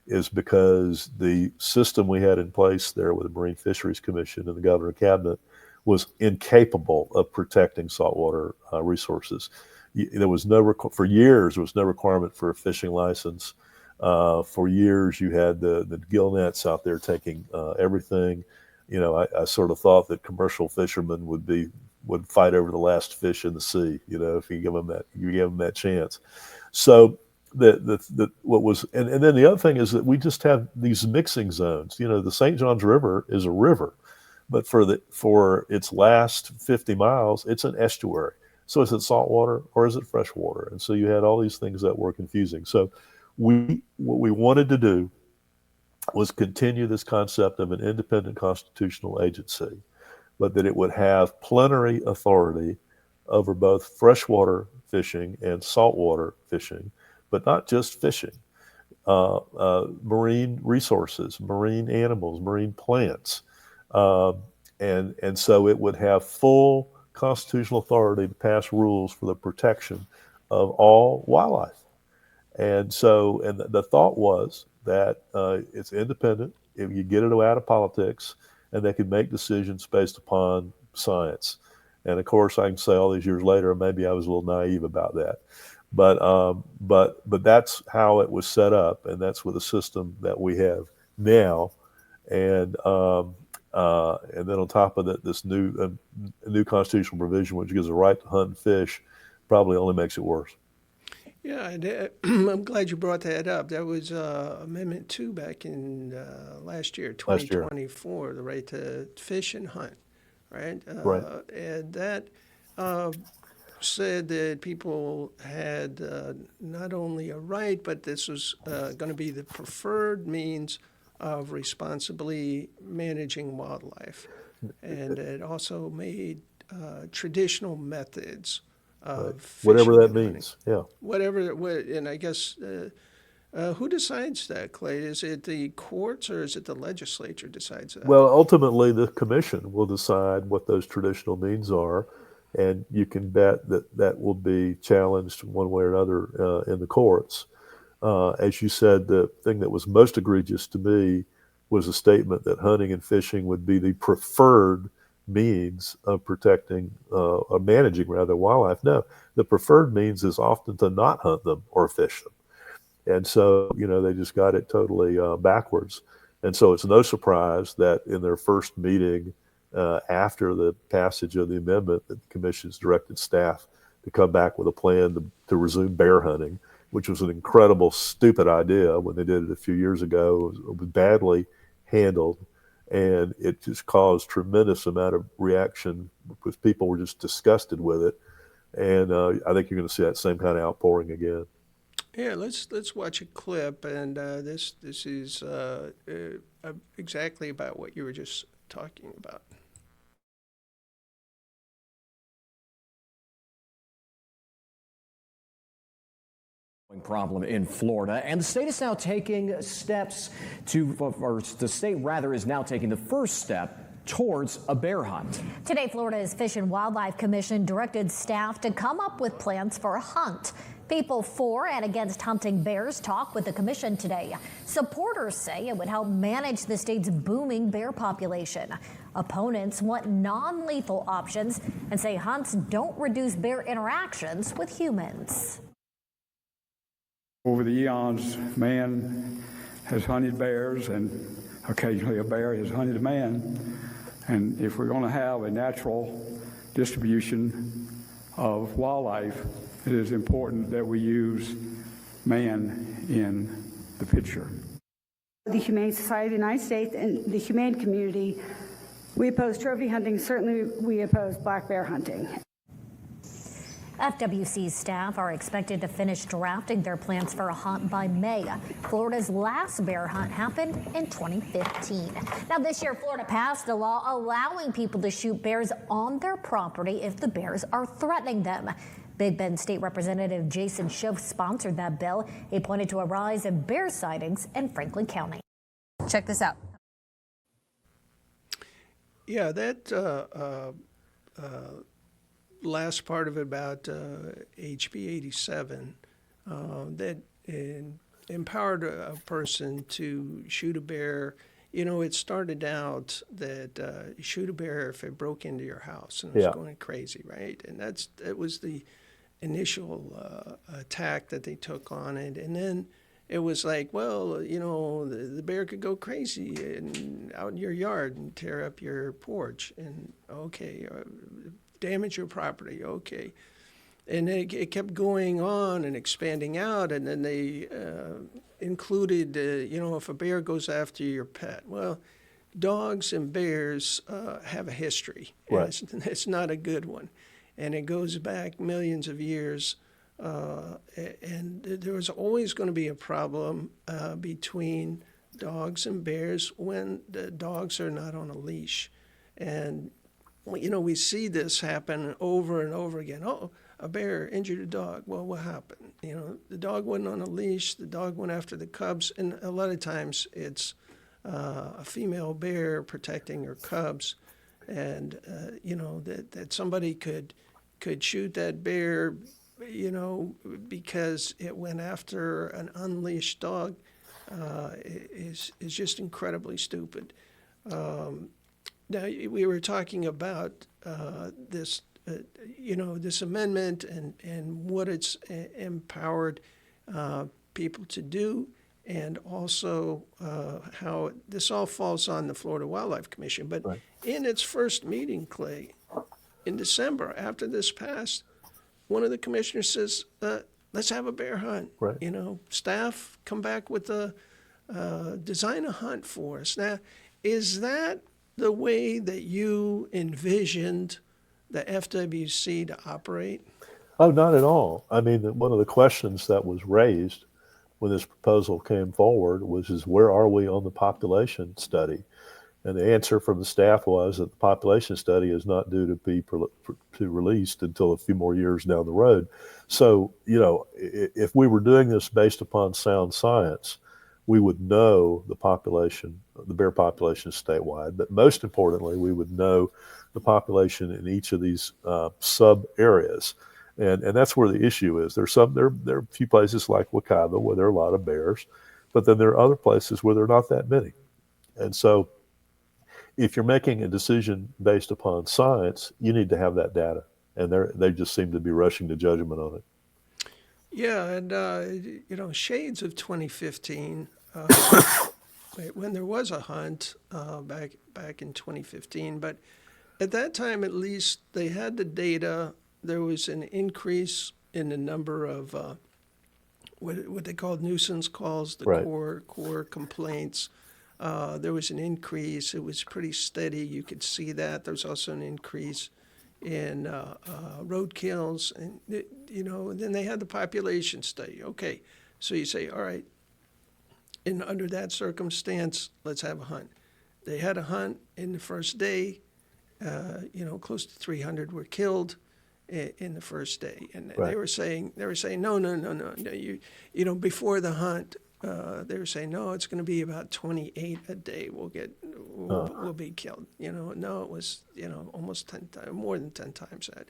is because the system we had in place there with the Marine Fisheries Commission and the governor and cabinet was incapable of protecting saltwater resources. There was for years, there was no requirement for a fishing license. For years, you had the gill nets out there taking everything. I sort of thought that commercial fishermen would fight over the last fish in the sea, if you give them that chance. So and then the other thing is that we just have these mixing zones. The St. Johns River is a river, but for its last 50 miles, it's an estuary. So is it saltwater or is it freshwater? And so you had all these things that were confusing. So what we wanted to do was continue this concept of an independent constitutional agency, but that it would have plenary authority over both freshwater fishing and saltwater fishing, but not just fishing, marine resources, marine animals, marine plants. And so it would have full constitutional authority to pass rules for the protection of all wildlife. And the thought was that it's independent, if you get it out of politics, and they could make decisions based upon science. And of course, I can say all these years later, maybe I was a little naive about that. But that's how it was set up, and that's with the system that we have now. And then on top of that, this new constitutional provision, which gives a right to hunt and fish, probably only makes it worse. Yeah, I'm glad you brought that up. That was Amendment 2 back in last year, 2024, the right to fish and hunt, right? Right. And that said that people had not only a right, but this was going to be the preferred means of responsibly managing wildlife. And it also made traditional methods of fishing whatever that and hunting. means, yeah. And I guess, who decides that, Clay? Is it the courts or is it the legislature decides that? Well, ultimately, the commission will decide what those traditional means are, and you can bet that will be challenged one way or another in the courts. As you said, the thing that was most egregious to me was a statement that hunting and fishing would be the preferred means of protecting or managing rather wildlife. No, the preferred means is often to not hunt them or fish them. And so, they just got it totally backwards. And so it's no surprise that in their first meeting after the passage of the amendment, the commission's directed staff to come back with a plan to resume bear hunting, which was an incredible, stupid idea when they did it a few years ago. It was badly handled, and it just caused tremendous amount of reaction because people were just disgusted with it. And I think you're going to see that same kind of outpouring again. Yeah, let's watch a clip, and this is exactly about what you were just talking about. Problem in Florida, and the state is now taking steps or the state rather is now taking the first step towards a bear hunt. Today, Florida's Fish and Wildlife Commission directed staff to come up with plans for a hunt. People for and against hunting bears talk with the commission today. Supporters say it would help manage the state's booming bear population. Opponents want non-lethal options and say hunts don't reduce bear interactions with humans. Over the eons, man has hunted bears, and occasionally a bear has hunted a man. And if we're going to have a natural distribution of wildlife, it is important that we use man in the picture. The Humane Society of the United States and the humane community, we oppose trophy hunting. Certainly, we oppose black bear hunting. FWC staff are expected to finish drafting their plans for a hunt by May. Florida's last bear hunt happened in 2015. Now this year, Florida passed a law allowing people to shoot bears on their property if the bears are threatening them. Big Bend State Representative Jason Schiff sponsored that bill. He pointed to a rise in bear sightings in Franklin County. Check this out. Yeah, that last part of it about HB 87 that empowered a person to shoot a bear. It started out that you shoot a bear if it broke into your house and was going crazy, right? And that was the initial attack that they took on it. And then it was like, well, the bear could go crazy out in your yard and tear up your porch. And damage your property, okay. And it kept going on and expanding out, and then they included, if a bear goes after your pet. Well, dogs and bears have a history. Right. It's not a good one. And it goes back millions of years, and there was always going to be a problem between dogs and bears when the dogs are not on a leash. And we see this happen over and over again. Oh, a bear injured a dog. Well, what happened? The dog wasn't on a leash. The dog went after the cubs. And a lot of times it's a female bear protecting her cubs. And, that somebody could shoot that bear, because it went after an unleashed dog is just incredibly stupid. Now, we were talking about this, this amendment and what it's empowered people to do, and also how this all falls on the Florida Wildlife Commission. But in its first meeting, Clay, in December, after this passed, one of the commissioners says, let's have a bear hunt. Right. Staff come back with design a hunt for us. Now, is that the way that you envisioned the FWC to operate? Oh, not at all. I mean, one of the questions that was raised when this proposal came forward was where are we on the population study? And the answer from the staff was that the population study is not due to be released until a few more years down the road. So, if we were doing this based upon sound science, we would know the bear population statewide, but most importantly, we would know the population in each of these sub areas. And that's where the issue is. There are a few places like Wekiva where there are a lot of bears, but then there are other places where there are not that many. And so if you're making a decision based upon science, you need to have that data, and they just seem to be rushing to judgment on it. Yeah, and shades of 2015, when there was a hunt back in 2015, but at that time at least they had the data. There was an increase in the number of what they called nuisance calls, the Right. core complaints. There was an increase. It was pretty steady. You could see that. There was also an increase in road kills, and and then they had the population study. Okay, so you say, all right, under that circumstance, let's have a hunt. They had a hunt in the first day. Close to 300 were killed in the first day, and Right. they were saying no. Before the hunt, they were saying no, it's going to be about 28 a day. We'll be killed. No, it was almost 10 times, more than 10 times that.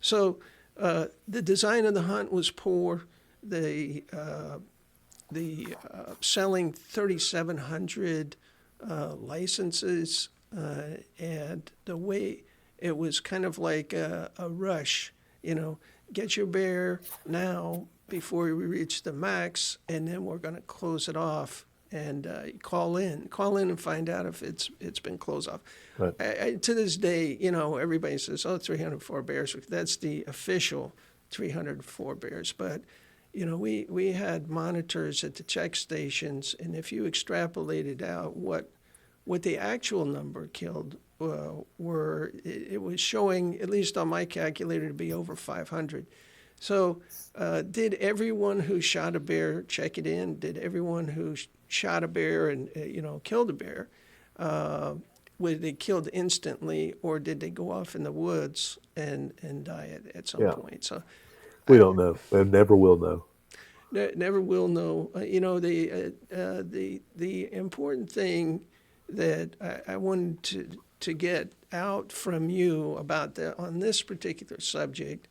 So the design of the hunt was poor. The selling 3,700 licenses, and the way it was kind of like a rush, get your bear now before we reach the max, and then we're going to close it off and call in and find out if it's been closed off. Right. To this day, everybody says, 304 bears. That's the official 304 bears, but we had monitors at the check stations, and if you extrapolated out what the actual number killed were, it was showing, at least on my calculator, to be over 500. So did everyone who shot a bear check it in? Did everyone who shot a bear and killed a bear, were they killed instantly, or did they go off in the woods and die at some point? So we don't know, and never will know. Never will know. The important thing that I wanted to get out from you about on this particular subject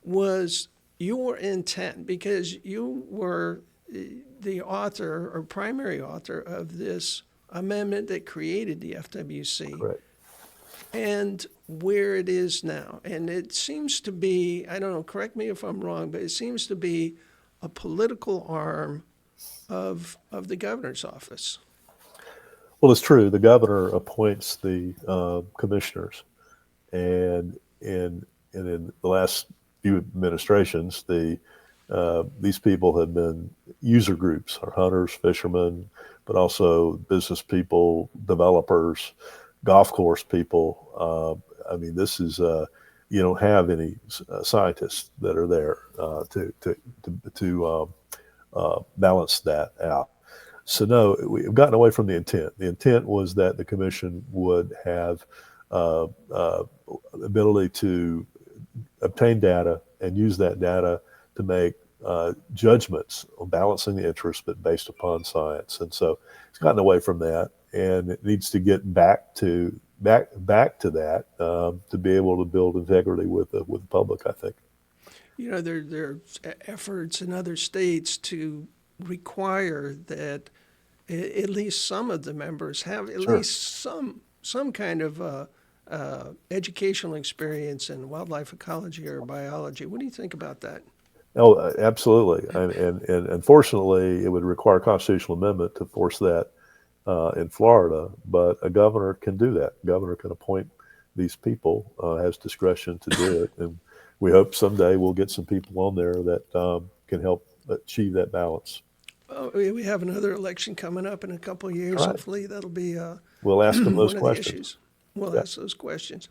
was your intent, because you were the author or primary author of this amendment that created the FWC. Correct. And where it is now. And it seems to be, I don't know, correct me if I'm wrong, but it seems to be a political arm of the governor's office. Well, it's true. The governor appoints the commissioners, and in the last few administrations, these people have been user groups, or hunters, fishermen, but also business people, developers, golf course people. This is you don't have any scientists that are there to balance that out. So no, we've gotten away from the intent. The intent was that the commission would have ability to obtain data and use that data to make judgments on balancing the interests, but based upon science. And so it's gotten away from that, and it needs to get back to that to be able to build integrity with the public, I think. There are efforts in other states to require that at least some of the members have at least some kind of educational experience in wildlife ecology or biology. What do you think about that? Oh, absolutely. And unfortunately, it would require a constitutional amendment to force that in Florida, but a governor can do that. A governor can appoint these people, has discretion to do it. And we hope someday we'll get some people on there that can help achieve that balance. Well, we have another election coming up in a couple of years. Right. Hopefully that'll be we'll ask them those one questions. of the issues. We'll ask those questions.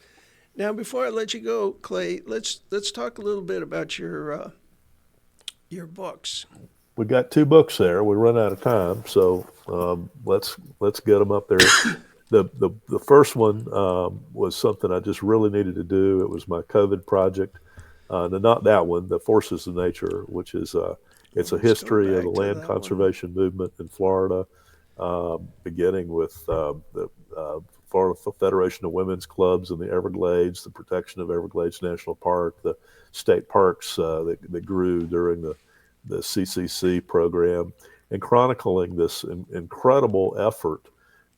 Now, before I let you go, Clay, let's talk a little bit about your books. We got 2 books there. We run out of time, so let's get them up there. The first one was something I just really needed to do. It was my COVID project. Not that one, The Forces of Nature, which is it's a history of the land conservation movement in Florida, beginning with the Florida Federation of Women's Clubs in the Everglades, the protection of Everglades National Park, the state parks that grew during the CCC program, and chronicling this incredible effort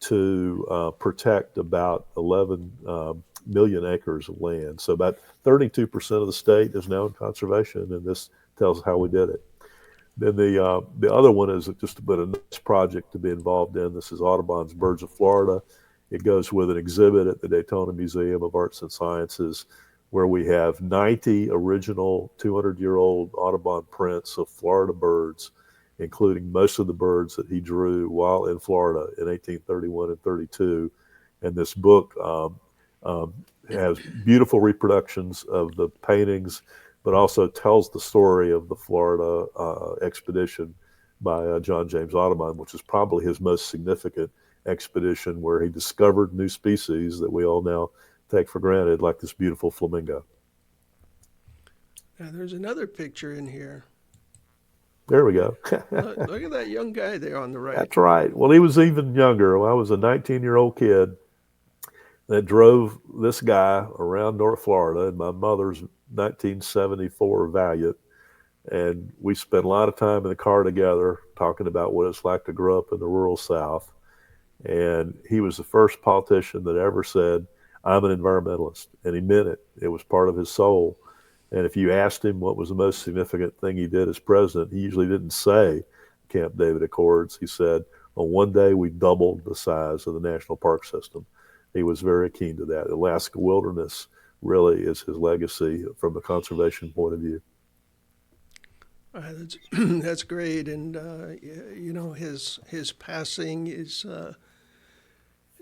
to protect about 11 million acres of land. So about 32% of the state is now in conservation, and this tells how we did it. Then the other one is just a bit of a nice project to be involved in. This is Audubon's Birds of Florida. It goes with an exhibit at the Daytona Museum of Arts and Sciences, where we have 90 original 200-year-old Audubon prints of Florida birds, including most of the birds that he drew while in Florida in 1831 and 32. And this book has beautiful reproductions of the paintings, but also tells the story of the Florida expedition by John James Audubon, which is probably his most significant expedition, where he discovered new species that we all now take for granted, like this beautiful flamingo. Now, there's another picture in here. There we go. Look at that young guy there on the right. That's right. Well, he was even younger. I was a 19-year-old kid that drove this guy around North Florida in my mother's 1974 Valiant. And we spent a lot of time in the car together talking about what it's like to grow up in the rural South. And he was the first politician that ever said, "I'm an environmentalist." And he meant it. It was part of his soul. And if you asked him what was the most significant thing he did as president, he usually didn't say Camp David Accords. He said, well, one day we doubled the size of the national park system. He was very keen to that. Alaska wilderness really is his legacy from a conservation point of view. That's great. And, you know, his passing is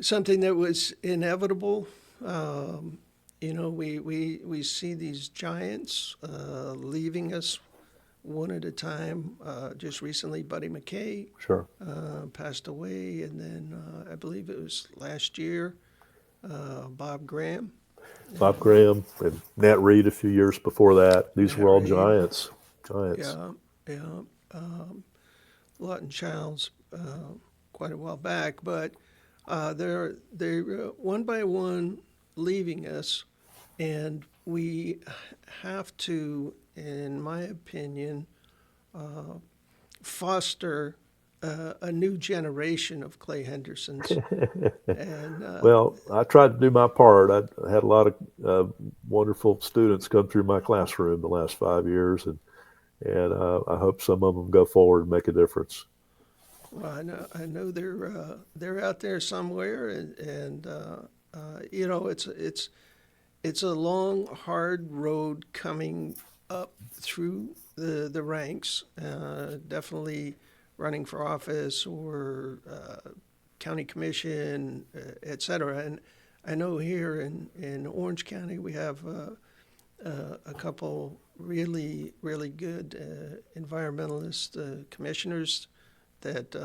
something that was inevitable. You know, we see these giants leaving us one at a time. Just recently, Buddy McKay passed away, and then I believe it was last year, Bob Graham. Bob Graham and Nat Reed a few years before that. These were all giants. Yeah. Lawton Childs quite a while back, but they're one by one leaving us. And we have to, in my opinion, foster a new generation of Clay Hendersons. And, well, I tried to do my part. I had a lot of wonderful students come through my classroom the last 5 years, and I hope some of them go forward and make a difference. Well, I know they're out there somewhere, and you know, it's a long, hard road coming up through the ranks, definitely running for office or county commission, et cetera. And I know here in Orange County we have a couple really, really good environmentalist commissioners that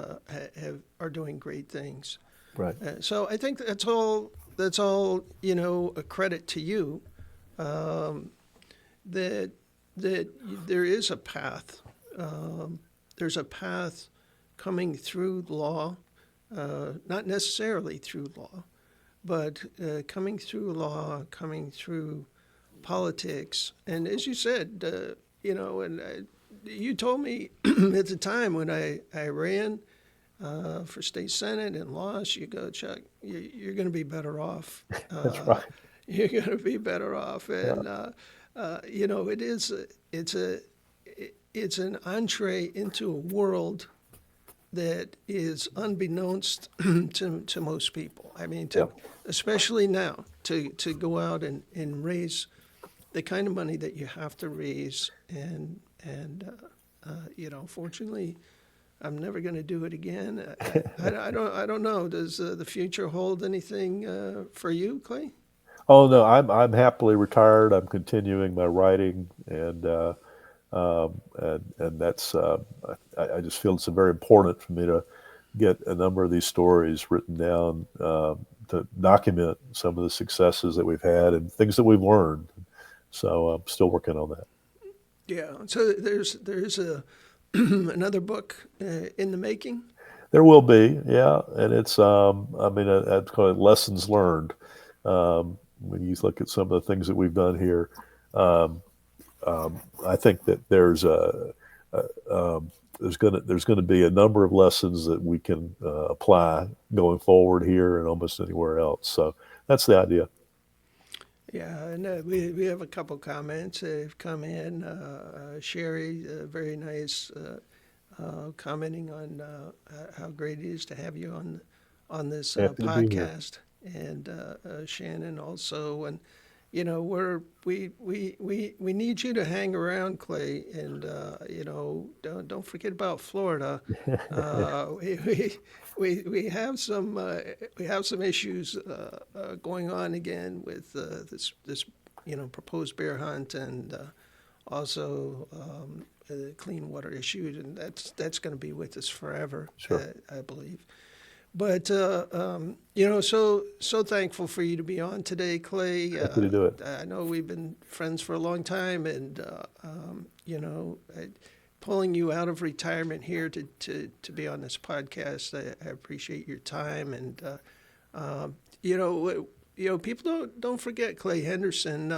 are doing great things. Right. So I think that's all, you know, a credit to you, that there is a path. There's a path coming through law, not necessarily through law, but coming through law, coming through politics. And as you said, you know, and you told me at the time when I ran for state senate and lost, you go, Chuck, you're going to be better off. That's right. You're going to be better off. And, you know, it's an entree into a world that is unbeknownst to most people. I mean, especially now, to go out and raise the kind of money that you have to raise. And you know, fortunately, I'm never going to do it again. I don't know. Does the future hold anything for you, Clay? Oh no, I'm happily retired. I'm continuing my writing, and that's I just feel it's very important for me to get a number of these stories written down to document some of the successes that we've had and things that we've learned. So I'm still working on that. Yeah. So there's another book in the making. There will be, yeah, and it's I mean I'd call it lessons learned. When you look at some of the things that we've done here, I think that there's there's gonna be a number of lessons that we can apply going forward here and almost anywhere else. So that's the idea. Yeah, and we have a couple comments that have come in. Sherry, very nice, commenting on how great it is to have you on this Happy to be here. podcast, and Shannon also. And you know, we need you to hang around, Clay, and you know, don't forget about Florida. We have some issues going on again with this you know, proposed bear hunt, and also the clean water issue, and that's going to be with us forever. Sure. I believe. But you know, so thankful for you to be on today, Clay. Happy to do it. I know we've been friends for a long time, and you know, pulling you out of retirement here to be on this podcast, I appreciate your time. And you know, people don't forget Clay Henderson.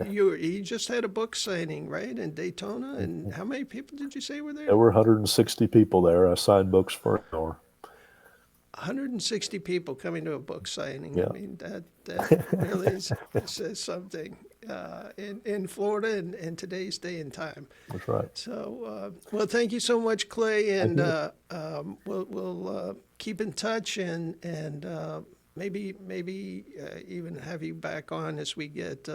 You just had a book signing, right, in Daytona, and how many people did you say were there? There were 160 people there. I signed books for an hour. 160 people coming to a book signing. Yeah. I mean, that really says something in Florida and today's day and time. That's right. So, well, thank you so much, Clay, and we'll keep in touch, and maybe even have you back on as we get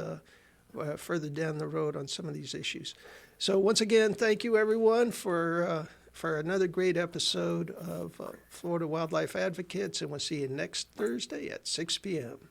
further down the road on some of these issues. So once again, thank you everyone for another great episode of Florida Wildlife Advocates, and we'll see you next Thursday at 6 p.m.